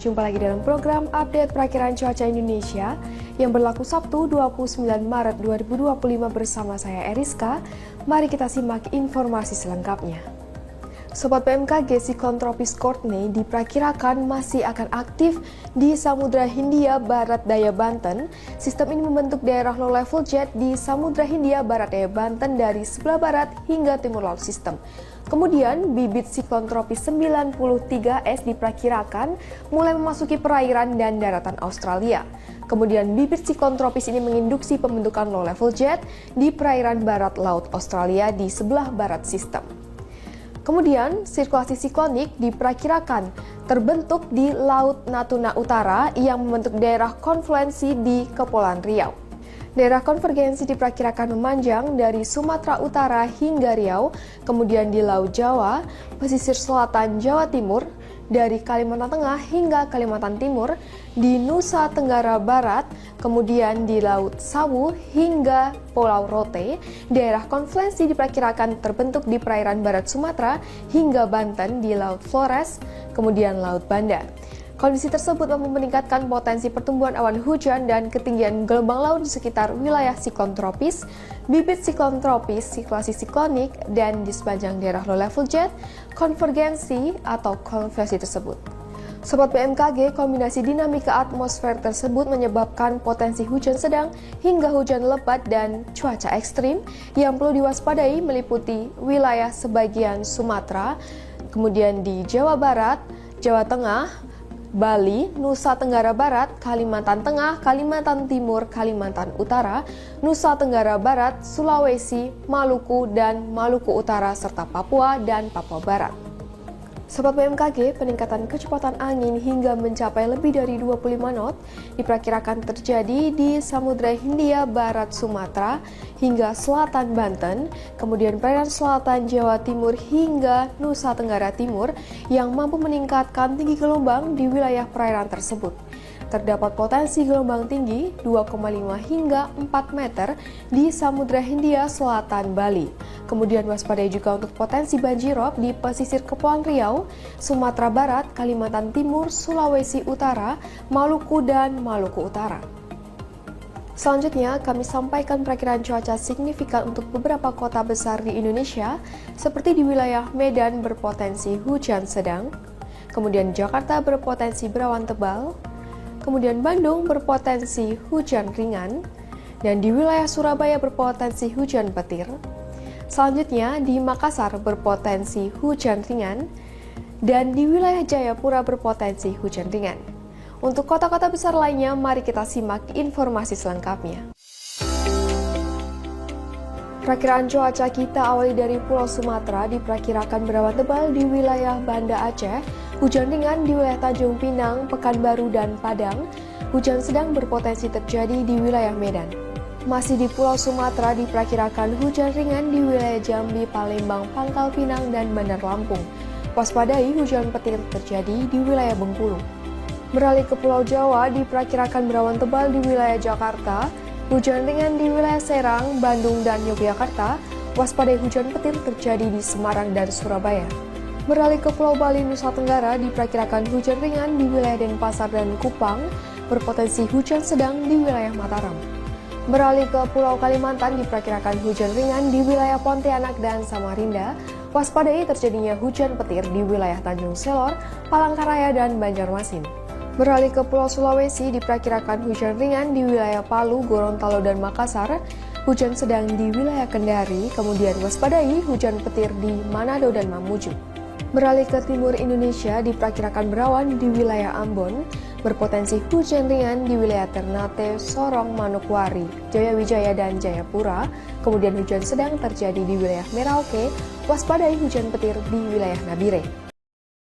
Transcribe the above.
Jumpa lagi dalam program Update Perakiran Cuaca Indonesia yang berlaku Sabtu 29 Maret 2025 bersama saya Eriska. Mari kita simak informasi selengkapnya. Sobat BMKG, siklon tropis Courtney diperkirakan masih akan aktif di Samudra Hindia Barat Daya Banten. Sistem ini membentuk daerah low level jet di Samudra Hindia Barat Daya Banten dari sebelah barat hingga timur laut sistem. Kemudian, bibit siklon tropis 93S diperkirakan mulai memasuki perairan dan daratan Australia. Kemudian, bibit siklon tropis ini menginduksi pembentukan low level jet di perairan barat laut Australia di sebelah barat sistem. Kemudian, sirkulasi siklonik diperkirakan terbentuk di Laut Natuna Utara yang membentuk daerah konfluensi di Kepulauan Riau. Daerah konvergensi diperkirakan memanjang dari Sumatera Utara hingga Riau, kemudian di Laut Jawa, pesisir selatan Jawa Timur, dari Kalimantan Tengah hingga Kalimantan Timur, di Nusa Tenggara Barat, kemudian di Laut Sawu hingga Pulau Rote. Daerah konfluensi diperkirakan terbentuk di perairan barat Sumatera hingga Banten di Laut Flores, kemudian Laut Banda. Kondisi tersebut mampu meningkatkan potensi pertumbuhan awan hujan dan ketinggian gelombang laut di sekitar wilayah siklon tropis, bibit siklon tropis, sirkulasi siklonik, dan di sepanjang daerah low level jet, konvergensi atau konfluensi tersebut. Sobat BMKG, kombinasi dinamika atmosfer tersebut menyebabkan potensi hujan sedang hingga hujan lebat dan cuaca ekstrim yang perlu diwaspadai meliputi wilayah sebagian Sumatera, kemudian di Jawa Barat, Jawa Tengah, Bali, Nusa Tenggara Barat, Kalimantan Tengah, Kalimantan Timur, Kalimantan Utara, Nusa Tenggara Barat, Sulawesi, Maluku, dan Maluku Utara, serta Papua dan Papua Barat. Sobat BMKG, peningkatan kecepatan angin hingga mencapai lebih dari 25 knot diperkirakan terjadi di Samudra Hindia Barat Sumatera hingga selatan Banten, kemudian perairan selatan Jawa Timur hingga Nusa Tenggara Timur yang mampu meningkatkan tinggi gelombang di wilayah perairan tersebut. Terdapat potensi gelombang tinggi 2,5 hingga 4 meter di Samudra Hindia Selatan Bali. Kemudian waspadai juga untuk potensi banjirop di pesisir Kepulauan Riau, Sumatera Barat, Kalimantan Timur, Sulawesi Utara, Maluku, dan Maluku Utara. Selanjutnya, kami sampaikan perakiran cuaca signifikan untuk beberapa kota besar di Indonesia, seperti di wilayah Medan berpotensi hujan sedang, kemudian Jakarta berpotensi berawan tebal, kemudian Bandung berpotensi hujan ringan, dan di wilayah Surabaya berpotensi hujan petir. Selanjutnya, di Makassar berpotensi hujan ringan, dan di wilayah Jayapura berpotensi hujan ringan. Untuk kota-kota besar lainnya, mari kita simak informasi selengkapnya. Perakiran cuaca kita awali dari Pulau Sumatera diperkirakan berawan tebal di wilayah Banda Aceh, hujan ringan di wilayah Tanjung Pinang, Pekanbaru, dan Padang, hujan sedang berpotensi terjadi di wilayah Medan. Masih di Pulau Sumatera diperkirakan hujan ringan di wilayah Jambi, Palembang, Pangkal Pinang, dan Bandar Lampung. Waspadai hujan petir terjadi di wilayah Bengkulu. Beralih ke Pulau Jawa diperkirakan berawan tebal di wilayah Jakarta, hujan ringan di wilayah Serang, Bandung, dan Yogyakarta. Waspadai hujan petir terjadi di Semarang dan Surabaya. Beralih ke Pulau Bali, Nusa Tenggara diperkirakan hujan ringan di wilayah Denpasar dan Kupang, berpotensi hujan sedang di wilayah Mataram. Beralih ke Pulau Kalimantan diperkirakan hujan ringan di wilayah Pontianak dan Samarinda. Waspadai terjadinya hujan petir di wilayah Tanjung Selor, Palangkaraya, dan Banjarmasin. Beralih ke Pulau Sulawesi diperkirakan hujan ringan di wilayah Palu, Gorontalo, dan Makassar. Hujan sedang di wilayah Kendari, kemudian waspadai hujan petir di Manado dan Mamuju. Beralih ke timur Indonesia diperkirakan berawan di wilayah Ambon, berpotensi hujan ringan di wilayah Ternate, Sorong, Manokwari, Jayawijaya, dan Jayapura. Kemudian hujan sedang terjadi di wilayah Merauke, waspadai hujan petir di wilayah Nabire.